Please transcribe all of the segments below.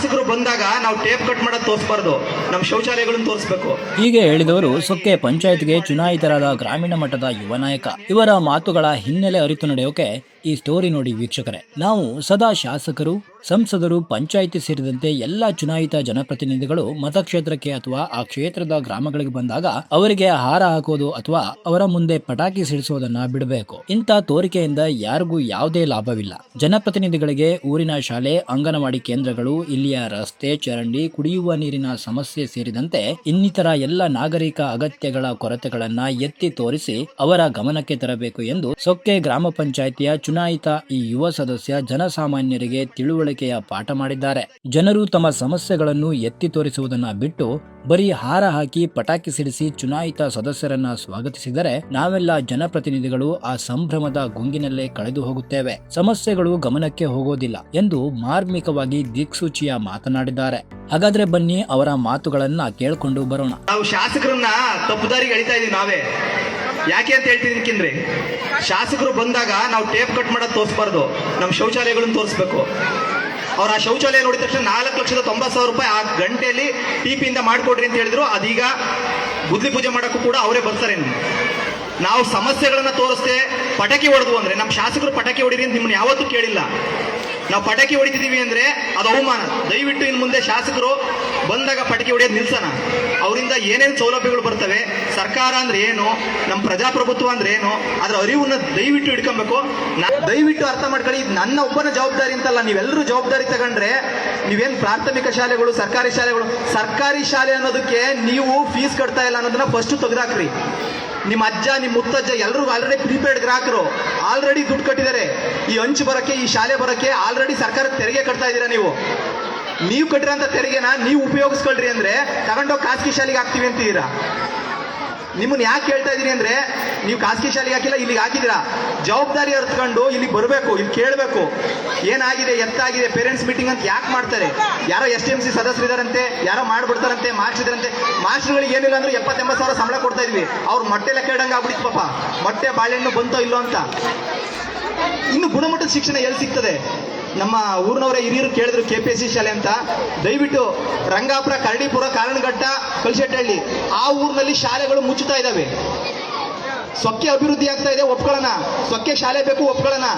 ಶಾಸಕರು ಬಂದಾಗ ನಾವು ಟೇಪ್ ಕಟ್ ಮಾಡೋದು ತೋರಿಸಬಾರ್ದು, ನಮ್ಮ ಶೌಚಾಲಯಗಳನ್ನು ತೋರಿಸಬೇಕು. ಹೀಗೆ ಹೇಳಿದವರು ಸೊಕ್ಕೆ ಪಂಚಾಯತ್ಗೆ ಚುನಾಯಿತರಾದ ಗ್ರಾಮೀಣ ಮಟ್ಟದ ಯುವ ನಾಯಕ. ಇವರ ಮಾತುಗಳ ಹಿನ್ನೆಲೆ ಅರಿತು ನಡೆಯೋಕೆ ಈ ಸ್ಟೋರಿ ನೋಡಿ ವೀಕ್ಷಕರೇ. ನಾವು ಸದಾ ಶಾಸಕರು, ಸಂಸದರು, ಪಂಚಾಯಿತಿ ಸೇರಿದಂತೆ ಎಲ್ಲ ಚುನಾಯಿತ ಜನಪ್ರತಿನಿಧಿಗಳು ಮತಕ್ಷೇತ್ರಕ್ಕೆ ಅಥವಾ ಆ ಕ್ಷೇತ್ರದ ಗ್ರಾಮಗಳಿಗೆ ಬಂದಾಗ ಅವರಿಗೆ ಹಾರ ಹಾಕೋದು ಅಥವಾ ಅವರ ಮುಂದೆ ಪಟಾಕಿ ಸಿಡಿಸೋದನ್ನ ಬಿಡಬೇಕು. ಇಂಥ ತೋರಿಕೆಯಿಂದ ಯಾರಿಗೂ ಯಾವುದೇ ಲಾಭವಿಲ್ಲ. ಜನಪ್ರತಿನಿಧಿಗಳಿಗೆ ಊರಿನ ಶಾಲೆ, ಅಂಗನವಾಡಿ ಕೇಂದ್ರಗಳು, ಇಲ್ಲಿಯ ರಸ್ತೆ, ಚರಂಡಿ, ಕುಡಿಯುವ ನೀರಿನ ಸಮಸ್ಯೆ ಸೇರಿದಂತೆ ಇನ್ನಿತರ ಎಲ್ಲ ನಾಗರಿಕ ಅಗತ್ಯಗಳ ಕೊರತೆಗಳನ್ನ ಎತ್ತಿ ತೋರಿಸಿ ಅವರ ಗಮನಕ್ಕೆ ತರಬೇಕು ಎಂದು ಸೊಕ್ಕೆ ಗ್ರಾಮ ಪಂಚಾಯಿತಿಯ ಚುನಾಯಿತ ಈ ಯುವ ಸದಸ್ಯ ಜನಸಾಮಾನ್ಯರಿಗೆ ತಿಳುವಳಿಕೆಯ ಪಾಠ ಮಾಡಿದ್ದಾರೆ. ಜನರು ತಮ್ಮ ಸಮಸ್ಯೆಗಳನ್ನು ಎತ್ತಿ ತೋರಿಸುವುದನ್ನ ಬಿಟ್ಟು ಬರೀ ಹಾರ ಹಾಕಿ ಪಟಾಕಿ ಸಿಡಿಸಿ ಚುನಾಯಿತ ಸದಸ್ಯರನ್ನ ಸ್ವಾಗತಿಸಿದರೆ ನಾವೆಲ್ಲ ಜನಪ್ರತಿನಿಧಿಗಳು ಆ ಸಂಭ್ರಮದ ಗುಂಗಿನಲ್ಲೇ ಕಳೆದು ಹೋಗುತ್ತೇವೆ. ಸಮಸ್ಯೆಗಳು ಗಮನಕ್ಕೆ ಹೋಗೋದಿಲ್ಲ ಎಂದು ಮಾರ್ಮಿಕವಾಗಿ ದಿಕ್ಸೂಚಿಯ ಮಾತನಾಡಿದ್ದಾರೆ. ಹಾಗಾದ್ರೆ ಬನ್ನಿ ಅವರ ಮಾತುಗಳನ್ನ ಕೇಳ್ಕೊಂಡು ಬರೋಣ. ನಾವು ಶಾಸಕರನ್ನ ತಪ್ಪುದಾರಿಗೆ ಎಳಿತಾ ಇದೀವಿ ನಾವೇ. ಯಾಕೆ ಅಂತ ಹೇಳ್ತಿದ್ದಕ್ಕಿಂದ್ರೆ, ಶಾಸಕರು ಬಂದಾಗ ನಾವು ಟೇಪ್ ಕಟ್ ಮಾಡೋದು ತೋರಿಸಬಾರ್ದು, ನಮ್ಮ ಶೌಚಾಲಯಗಳನ್ನು ತೋರಿಸಬೇಕು. ಅವ್ರು ಆ ಶೌಚಾಲಯ ನೋಡಿದ ತಕ್ಷಣ 4,90,000 ರೂಪಾಯಿ ಆ ಗಂಟೆಯಲ್ಲಿ ಟಿಪಿಯಿಂದ ಮಾಡಿಕೊಡ್ರಿ ಅಂತ ಹೇಳಿದ್ರು. ಅದೀಗ ಗುದ್ಲಿ ಪೂಜೆ ಮಾಡೋಕ್ಕೂ ಕೂಡ ಅವರೇ ಬರ್ತಾರೆ. ನಾವು ಸಮಸ್ಯೆಗಳನ್ನ ತೋರಿಸ್ದೆ ಪಟಾಕಿ ಹೊಡೆದು ಅಂದ್ರೆ, ನಮ್ಮ ಶಾಸಕರು ಪಟಾಕಿ ಹೊಡಿರಿ ಅಂತ ನಿಮ್ಮನ್ನ ಯಾವತ್ತೂ ಕೇಳಿಲ್ಲ. ನಾವು ಪಟಾಕಿ ಹೊಡಿತಿದೀವಿ ಅಂದ್ರೆ ಅದು ಅವಮಾನ. ದಯವಿಟ್ಟು ಇನ್ನು ಮುಂದೆ ಶಾಸಕರು ಬಂದಾಗ ಪಟಾಕಿ ಹೊಡೆಯೋದು ನಿಲ್ಸೋಣ. ಅವರಿಂದ ಏನೇನು ಸೌಲಭ್ಯಗಳು ಬರ್ತವೆ, ಸರ್ಕಾರ ಅಂದ್ರೆ ಏನು, ನಮ್ಮ ಪ್ರಜಾಪ್ರಭುತ್ವ ಅಂದ್ರೆ ಏನು, ಅದರ ಅರಿವನ್ನ ದಯವಿಟ್ಟು ಹಿಡ್ಕೊಬೇಕು. ದಯವಿಟ್ಟು ಅರ್ಥ ಮಾಡ್ಕೊಳ್ಳಿ, ಇದು ನನ್ನ ಒಬ್ಬನ ಜವಾಬ್ದಾರಿ ಅಂತಲ್ಲ, ನೀವೆಲ್ಲರೂ ಜವಾಬ್ದಾರಿ ತಗೊಂಡ್ರೆ ನೀವೇನು ಪ್ರಾಥಮಿಕ ಶಾಲೆಗಳು, ಸರ್ಕಾರಿ ಶಾಲೆ ಅನ್ನೋದಕ್ಕೆ ನೀವು ಫೀಸ್ ಕಟ್ತಾ ಇಲ್ಲ ಅನ್ನೋದನ್ನ ಫಸ್ಟ್ ತೆಗೆದಾಕ್ರಿ. ನಿಮ್ಮ ಅಜ್ಜ, ನಿಮ್ಮ ಮುತ್ತಜ್ಜ ಎಲ್ಲರೂ ಆಲ್ರೆಡಿ ಪ್ರೀಪೇಯ್ಡ್ ಗ್ರಾಹಕರು, ಆಲ್ರೆಡಿ ದುಡ್ಡು ಕಟ್ಟಿದ್ದಾರೆ. ಈ ಹಂಚು ಬರೋಕ್ಕೆ, ಈ ಶಾಲೆ ಬರೋಕ್ಕೆ ಆಲ್ರೆಡಿ ಸರ್ಕಾರಕ್ಕೆ ತೆರಿಗೆ ಕಟ್ತಾ ಇದ್ದೀರಾ. ನೀವು ಕಟ್ಟಿರೋಂಥ ತೆರಿಗೆನ ನೀವು ಉಪಯೋಗಿಸ್ಕೊಳ್ರಿ ಅಂದ್ರೆ ತಗೊಂಡೋಗಿ ಖಾಸಗಿ ಶಾಲೆಗೆ ಹಾಕ್ತೀವಿ ಅಂತಿದ್ದೀರಾ. ನಿಮ್ಮನ್ನ ಯಾಕೆ ಹೇಳ್ತಾ ಇದ್ದೀನಿ ಅಂದ್ರೆ, ನೀವು ಖಾಸಗಿ ಶಾಲೆಗೆ ಹಾಕಿಲ್ಲ, ಇಲ್ಲಿಗೆ ಹಾಕಿದ್ದೀರಾ. ಜವಾಬ್ದಾರಿ ಅರ್ಥಕೊಂಡು ಇಲ್ಲಿಗೆ ಬರಬೇಕು, ಇಲ್ಲಿ ಕೇಳಬೇಕು ಏನಾಗಿದೆ, ಎತ್ತಾಗಿದೆ, ಪೇರೆಂಟ್ಸ್ ಮೀಟಿಂಗ್ ಅಂತ ಯಾಕೆ ಮಾಡ್ತಾರೆ. ಯಾರೋ STMC ಸದಸ್ಯರಿದಾರಂತೆ, ಯಾರೋ ಮಾಡ್ಬಿಡ್ತಾರಂತೆ, ಮಾರ್ಕ್ಸಿದ್ರಂತೆ. ಮಾಸ್ಟರ್ಗಳಿಗೆ ಏನಿಲ್ಲ ಅಂದ್ರೆ 70-80 ಸಾವಿರ ಸಂಬಳ ಕೊಡ್ತಾ ಇದ್ವಿ. ಅವ್ರು ಮೊಟ್ಟೆ ಲೆಕ್ಕ ಇಡಂಗ ಆಗ್ಬಿಡಿತ್ತು ಪಾಪ. ಮೊಟ್ಟೆ ಬಾಳೆಹಣ್ಣು ಬಂತೋ ಇಲ್ಲೋ ಅಂತ. ಇನ್ನು ಗುಣಮಟ್ಟದ ಶಿಕ್ಷಣ ಎಲ್ಲಿ ಸಿಗ್ತದೆ? ನಮ್ಮ ಊರಿನವರೇ ಹಿರಿಯರು ಕೇಳಿದ್ರು KPSC ಶಾಲೆ ಅಂತ. ದಯವಿಟ್ಟು ರಂಗಾಪುರ, ಕರಡಿಪುರ, ಕಾರಣಘಟ್ಟ, ಕಲ್ಶೆಟ್ಟಹಳ್ಳಿ ಆ ಊರಿನಲ್ಲಿ ಶಾಲೆಗಳು ಮುಚ್ಚುತ್ತಾ ಇದ್ದಾವೆ. ಸೊಕ್ಕೆ ಅಭಿವೃದ್ಧಿ ಆಗ್ತಾ ಇದೆ, ಒಪ್ಕೊಳ್ಳೋಣ. ಸೊಕ್ಕೆ ಶಾಲೆ ಬೇಕು, ಒಪ್ಕೊಳ್ಳೋಣ.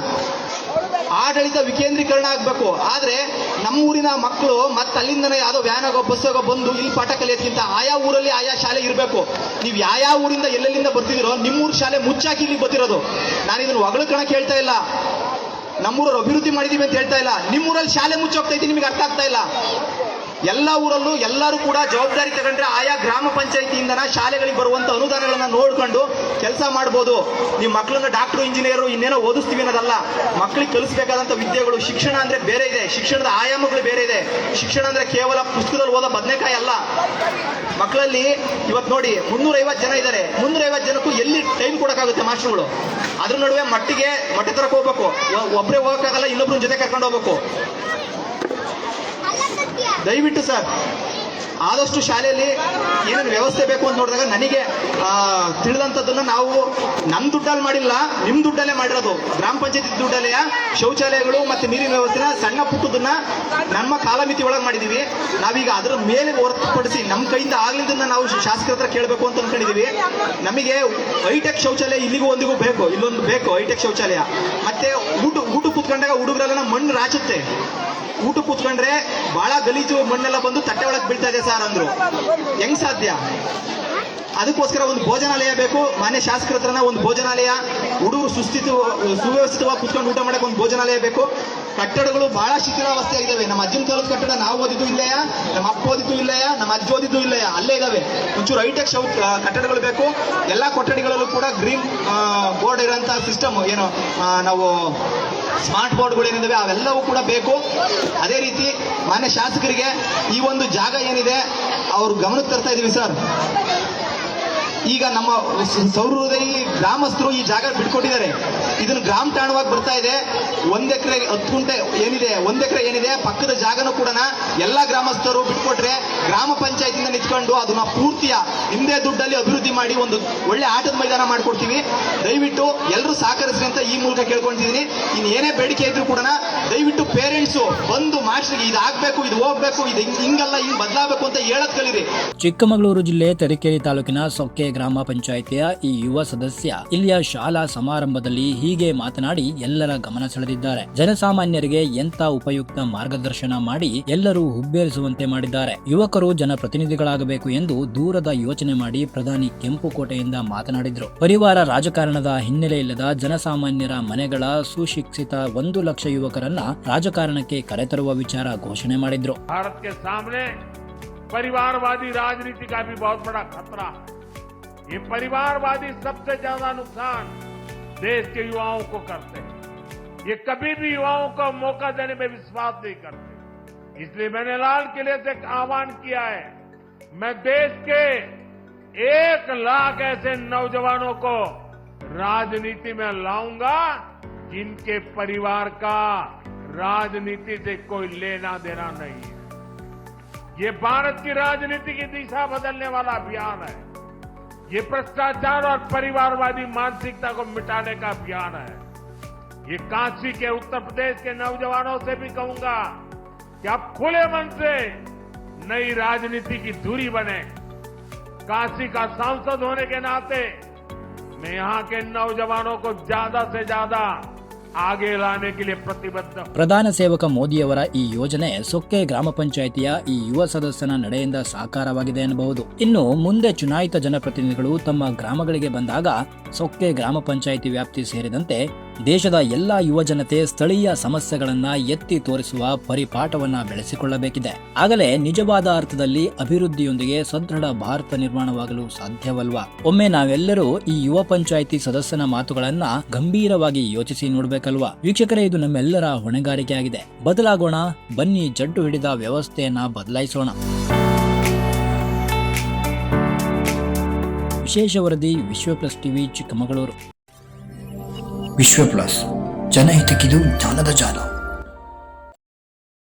ಆಡಳಿತ ವಿಕೇಂದ್ರೀಕರಣ ಆಗ್ಬೇಕು. ಆದ್ರೆ ನಮ್ಮ ಊರಿನ ಮಕ್ಕಳು ಮತ್ತೆ ಅಲ್ಲಿಂದನೇ ಯಾವ್ದೋ ವ್ಯಾನ್ ಆಗೋ ಬಸ್ ಆಗೋ ಬಂದು ಇಲ್ಲಿ ಪಾಠ ಕಲಿಯೋದ್ಕಿಂತ ಆಯಾ ಊರಲ್ಲಿ ಆಯಾ ಶಾಲೆ ಇರಬೇಕು. ನೀವು ಯಾವ ಊರಿಂದ ಎಲ್ಲೆಲ್ಲಿಂದ ಬರ್ತಿದ್ದೀರೋ ನಿಮ್ಮೂರು ಶಾಲೆ ಮುಚ್ಚಾಕಿ ಇಲ್ಲಿ ಬರ್ತಿರೋದು. ನಾನು ಇದನ್ನು ಹೊಗಳಕಣಕ್ಕೆ ಹೇಳ್ತಾ ಇಲ್ಲ, ನಮ್ಮೂರವ್ರು ಅಭಿವೃದ್ಧಿ ಮಾಡಿದೀವಿ ಅಂತ ಹೇಳ್ತಾ ಇಲ್ಲ. ನಿಮ್ಮೂರಲ್ಲಿ ಶಾಲೆ ಮುಚ್ಚೋಗ್ತಾ ಇದ್ದೀನಿ, ನಿಮಗೆ ಅರ್ಥ ಆಗ್ತಾ ಇಲ್ಲ. ಎಲ್ಲ ಊರಲ್ಲೂ ಎಲ್ಲರೂ ಕೂಡ ಜವಾಬ್ದಾರಿ ತಗೊಂಡ್ರೆ ಆಯಾ ಗ್ರಾಮ ಪಂಚಾಯಿತಿಯಿಂದನ ಶಾಲೆಗಳಿಗೆ ಬರುವಂತ ಅನುದಾನಗಳನ್ನ ನೋಡ್ಕೊಂಡು ಕೆಲಸ ಮಾಡ್ಬೋದು. ನೀವು ಮಕ್ಕಳನ್ನ ಡಾಕ್ಟರ್, ಇಂಜಿನಿಯರು ಇನ್ನೇನೋ ಓದಿಸ್ತೀವಿ ಅನ್ನೋದಲ್ಲ. ಮಕ್ಕಳಿಗೆ ಕಲಿಸಬೇಕಾದಂತ ವಿದ್ಯೆಗಳು, ಶಿಕ್ಷಣ ಅಂದ್ರೆ ಬೇರೆ ಇದೆ, ಶಿಕ್ಷಣದ ಆಯಾಮಗಳು ಬೇರೆ ಇದೆ. ಶಿಕ್ಷಣ ಅಂದ್ರೆ ಕೇವಲ ಪುಸ್ತಕದಲ್ಲಿ ಓದೋ ಬದನೆಕಾಯಿ ಅಲ್ಲ. ಮಕ್ಕಳಲ್ಲಿ ಇವತ್ತು ನೋಡಿ 350 ಜನ ಇದ್ದಾರೆ. 350 ಜನಕ್ಕೂ ಎಲ್ಲಿ ಟೈಮ್ ಕೊಡೋಕ್ಕಾಗುತ್ತೆ ಮಾಸ್ಟರ್ಗಳು? ಅದ್ರ ನಡುವೆ ಮೊಟ್ಟೆ ತರಕ್ಕೆ ಹೋಗ್ಬೇಕು, ಒಬ್ಬರೇ ಹೋಗಕ್ಕಾಗಲ್ಲ, ಇನ್ನೊಬ್ರ ಜೊತೆ ಕರ್ಕೊಂಡು ಹೋಗ್ಬೇಕು. ದಯವಿಟ್ಟು ಸರ್, ಆದಷ್ಟು ಶಾಲೆಯಲ್ಲಿ ಏನೇನು ವ್ಯವಸ್ಥೆ ಬೇಕು ಅಂತ ನೋಡಿದಾಗ ನನಗೆ ತಿಳಿದಂಥದ್ದನ್ನ ನಾವು ನಮ್ಮ ದುಡ್ಡಲ್ಲಿ ಮಾಡಿಲ್ಲ, ನಿಮ್ಮ ದುಡ್ಡಲ್ಲೇ ಮಾಡಿರೋದು. ಗ್ರಾಮ ಪಂಚಾಯತಿ ದುಡ್ಡಲ್ಲೇ ಶೌಚಾಲಯಗಳು ಮತ್ತೆ ನೀರಿನ ವ್ಯವಸ್ಥೆನ ಸಣ್ಣ ಪುಟ್ಟದನ್ನ ನಮ್ಮ ಕಾಲಮಿತಿ ಒಳಗೆ ಮಾಡಿದೀವಿ. ನಾವೀಗ ಅದರ ಮೇಲೆ ಹೊರತುಪಡಿಸಿ ನಮ್ಮ ಕೈಯಿಂದ ಆಗ್ಲಿದ್ದನ್ನ ನಾವು ಶಾಸಕರ ಹತ್ರ ಕೇಳಬೇಕು ಅಂತ ಅನ್ಕೊಂಡಿದೀವಿ. ನಮಗೆ ಹೈಟೆಕ್ ಶೌಚಾಲಯ ಇಲ್ಲಿಗೂ ಒಂದಿಗೂ ಬೇಕು, ಇಲ್ಲೊಂದು ಬೇಕು ಹೈಟೆಕ್ ಶೌಚಾಲಯ. ಮತ್ತೆ ಊಟ ಕೂತ್ಕೊಂಡಾಗ ಹುಡುಗರೆಲ್ಲ ಮಣ್ಣು ರಾಚುತ್ತೆ. ಊಟ ಕೂತ್ಕೊಂಡ್ರೆ ಬಹಳ ಗಲೀಜು ಮಣ್ಣೆಲ್ಲ ಬಂದು ತಟ್ಟೆ ಒಳಗೆ ಬೀಳ್ತಾ ಇದೆ ಸರ್ ಅಂದ್ರು. ಹೆಂಗ್ ಸಾಧ್ಯ? ಅದಕ್ಕೋಸ್ಕರ ಒಂದು ಭೋಜನಾಲಯ ಬೇಕು. ಮಾನ್ಯ ಶಾಸಕರ ಹತ್ರನ ಒಂದು ಭೋಜನಾಲಯ, ಹುಡುಗರು ಸುವ್ಯವಸ್ಥಿತವಾಗಿ ಕುತ್ಕೊಂಡು ಊಟ ಮಾಡಕ್ಕೆ ಒಂದು ಭೋಜನಾಲಯ ಬೇಕು. ಕಟ್ಟಡಗಳು ಬಹಳ ಶಿಥಿಲಾವಸ್ಥೆ ಆಗಿದ್ದಾವೆ. ನಮ್ಮ ಅಜ್ಜನ ಕಾಲದ ಕಟ್ಟಡ ನಾವು ಓದಿದ್ದು ಇಲ್ಲಯ್ಯ, ನಮ್ಮ ಅಪ್ಪ ಓದಿದ್ದು ಇಲ್ಲಯ್ಯ, ನಮ್ಮ ಅಜ್ಜಿ ಓದಿದ್ದು ಇಲ್ಲಯ್ಯ, ಅಲ್ಲೇ ಇದಾವೆ. ಒಂಚೂರು ಹೈಟೆಕ್ ಕಟ್ಟಡಗಳು ಬೇಕು. ಎಲ್ಲಾ ಕೊಠಡಿಗಳಲ್ಲೂ ಕೂಡ ಗ್ರೀನ್ ಬೋರ್ಡ್ ಇರೋಂಥ ಸಿಸ್ಟಮ್, ಏನು ನಾವು ಸ್ಮಾರ್ಟ್ ಬೋರ್ಡ್ಗಳು ಏನಿದಾವೆ ಅವೆಲ್ಲವೂ ಕೂಡ ಬೇಕು. ಅದೇ ರೀತಿ ಮಾನ್ಯ ಶಾಸಕರಿಗೆ ಈ ಒಂದು ಜಾಗ ಏನಿದೆ ಅವ್ರ ಗಮನಕ್ಕೆ ತರ್ತಾ ಇದೀವಿ ಸರ್. ಈಗ ನಮ್ಮ ಸೌರಹೃದಯಿ ಗ್ರಾಮಸ್ಥರು ಈ ಜಾಗ ಬಿಟ್ಕೊಟ್ಟಿದ್ದಾರೆ. ಇದನ್ನು ಗ್ರಾಮ ಠಾಣವಾಗಿ ಬರ್ತಾ ಇದೆ. 1 ಎಕರೆ 10 ಗುಂಟೆ ಏನಿದೆ, 1 ಎಕರೆ ಏನಿದೆ ಪಕ್ಕದ ಜಾಗನೂ ಕೂಡ ಎಲ್ಲಾ ಗ್ರಾಮಸ್ಥರು ಬಿಟ್ಕೊಟ್ರೆ ಗ್ರಾಮ ಪಂಚಾಯತಿಂದ ನಿಂತ್ಕೊಂಡು ಅದನ್ನ ಪೂರ್ತಿಯ ನಿಮ್ದೇ ದುಡ್ಡಲ್ಲಿ ಅಭಿವೃದ್ಧಿ ಮಾಡಿ ಒಂದು ಒಳ್ಳೆ ಆಟದ ಮೈದಾನ ಮಾಡ್ಕೊಡ್ತೀವಿ. ದಯವಿಟ್ಟು ಎಲ್ಲರೂ ಸಹಕರಿಸ್ರಿ ಅಂತ ಈ ಮೂಲಕ ಕೇಳ್ಕೊಂತಿದ್ದೀನಿ. ಇನ್ ಏನೇ ಬೇಡಿಕೆ ಇದ್ರು ಕೂಡ ದಯವಿಟ್ಟು ಪೇರೆಂಟ್ಸ್ ಬಂದು ಮಾಸ್ಟರ್ಗೆ ಇದಾಗಬೇಕು, ಇದು ಹೋಗ್ಬೇಕು, ಇದು ಹಿಂಗಲ್ಲ, ಹಿಂಗ್ ಬದಲಾಗಬೇಕು ಅಂತ ಹೇಳದ್ ಕಲೀರಿ. ಚಿಕ್ಕಮಗಳೂರು ಜಿಲ್ಲೆ ತರೀಕೆರೆ ತಾಲೂಕಿನ ಸೊಕ್ಕೆ ಗ್ರಾಮ ಪಂಚಾಯಿತಿಯ ಈ ಯುವ ಸದಸ್ಯ ಇಲ್ಲಿಯ ಶಾಲಾ ಸಮಾರಂಭದಲ್ಲಿ ಹೀಗೆ ಮಾತನಾಡಿ ಎಲ್ಲರ ಗಮನ ಸೆಳೆದಿದ್ದಾರೆ. ಜನಸಾಮಾನ್ಯರಿಗೆ ಎಂತ ಉಪಯುಕ್ತ ಮಾರ್ಗದರ್ಶನ ಮಾಡಿ ಎಲ್ಲರೂ ಹುಬ್ಬೇರಿಸುವಂತೆ ಮಾಡಿದ್ದಾರೆ. ಯುವಕರು ಜನಪ್ರತಿನಿಧಿಗಳಾಗಬೇಕು ಎಂದು ದೂರದ ಯೋಚನೆ ಮಾಡಿ ಪ್ರಧಾನಿ ಕೆಂಪುಕೋಟೆಯಿಂದ ಮಾತನಾಡಿದ್ರು. ಪರಿವಾರ ರಾಜಕಾರಣದ ಹಿನ್ನೆಲೆ ಇಲ್ಲದ ಜನಸಾಮಾನ್ಯರ ಮನೆಗಳ ಸುಶಿಕ್ಷಿತ 1 ಲಕ್ಷ ಯುವಕರನ್ನ ರಾಜಕಾರಣಕ್ಕೆ ಕರೆತರುವ ವಿಚಾರ ಘೋಷಣೆ ಮಾಡಿದ್ರು. भारत के सामने परिवारवादी राजनीति का भी बहुत बड़ा खतरा है. ये परिवारवादी सबसे ज्यादा नुकसान देश के युवाओं को करते हैं. ये कभी भी युवाओं को मौका देने में विश्वास नहीं करते. इसलिए मैंने लाल किले से एक आह्वान किया है. मैं देश के 1 लाख ऐसे नौजवानों को राजनीति में लाऊंगा जिनके परिवार का राजनीति से कोई लेना देना नहीं है. ये भारत की राजनीति की दिशा बदलने वाला अभियान है. ये भ्रष्टाचार और परिवारवादी मानसिकता को मिटाने का अभियान है. ये काशी के उत्तर प्रदेश के नौजवानों से भी कहूंगा कि आप खुले मन से नई राजनीति की धुरी बने. काशी का सांसद होने के नाते मैं यहां के नौजवानों को ज्यादा से ज्यादा आगे लाने के लिए प्रतिबद्ध हूं. ಪ್ರಧಾನ ಸೇವಕ ಮೋದಿಯವರ ಈ ಯೋಜನೆ ಸೊಕ್ಕೆ ಗ್ರಾಮ ಪಂಚಾಯಿತಿಯ ಈ ಯುವ ಸದಸ್ಯನ ನಡೆಯಿಂದ ಸಾಕಾರವಾಗಿದೆ ಎನ್ನಬಹುದು. ಇನ್ನು ಮುಂದೆ ಚುನಾಯಿತ ಜನಪ್ರತಿನಿಧಿಗಳು ತಮ್ಮ ಗ್ರಾಮಗಳಿಗೆ ಬಂದಾಗ ಸೊಕ್ಕೆ ಗ್ರಾಮ ಪಂಚಾಯಿತಿ ವ್ಯಾಪ್ತಿ ಸೇರಿದಂತೆ ದೇಶದ ಎಲ್ಲಾ ಯುವ ಜನತೆ ಸ್ಥಳೀಯ ಸಮಸ್ಯೆಗಳನ್ನ ಎತ್ತಿ ತೋರಿಸುವ ಪರಿಪಾಠವನ್ನ ಬೆಳೆಸಿಕೊಳ್ಳಬೇಕಿದೆ. ಆಗಲೇ ನಿಜವಾದ ಅರ್ಥದಲ್ಲಿ ಅಭಿವೃದ್ಧಿಯೊಂದಿಗೆ ಸದೃಢ ಭಾರತ ನಿರ್ಮಾಣವಾಗಲು ಸಾಧ್ಯವಲ್ವಾ? ಒಮ್ಮೆ ನಾವೆಲ್ಲರೂ ಈ ಯುವ ಪಂಚಾಯಿತಿ ಸದಸ್ಯನ ಮಾತುಗಳನ್ನ ಗಂಭೀರವಾಗಿ ಯೋಚಿಸಿ ನೋಡಬೇಕಲ್ವಾ? ವೀಕ್ಷಕರೇ, ಇದು ನಮ್ಮೆಲ್ಲರ ಹೊಣೆಗಾರಿಕೆ ಆಗಿದೆ. ಬದಲಾಗೋಣ ಬನ್ನಿ, ಜಡ್ಡು ಹಿಡಿದ ವ್ಯವಸ್ಥೆಯನ್ನ ಬದಲಾಯಿಸೋಣ. ವಿಶೇಷ ವರದಿ ವಿಶ್ವ ಪ್ಲಸ್ ಟಿವಿ ಚಿಕ್ಕಮಗಳೂರು. ವಿಶ್ವ ಪ್ಲಸ್, ಜನಹಿತಕ್ಕಿದು ಜ್ಞಾನದ ಜಾಲ.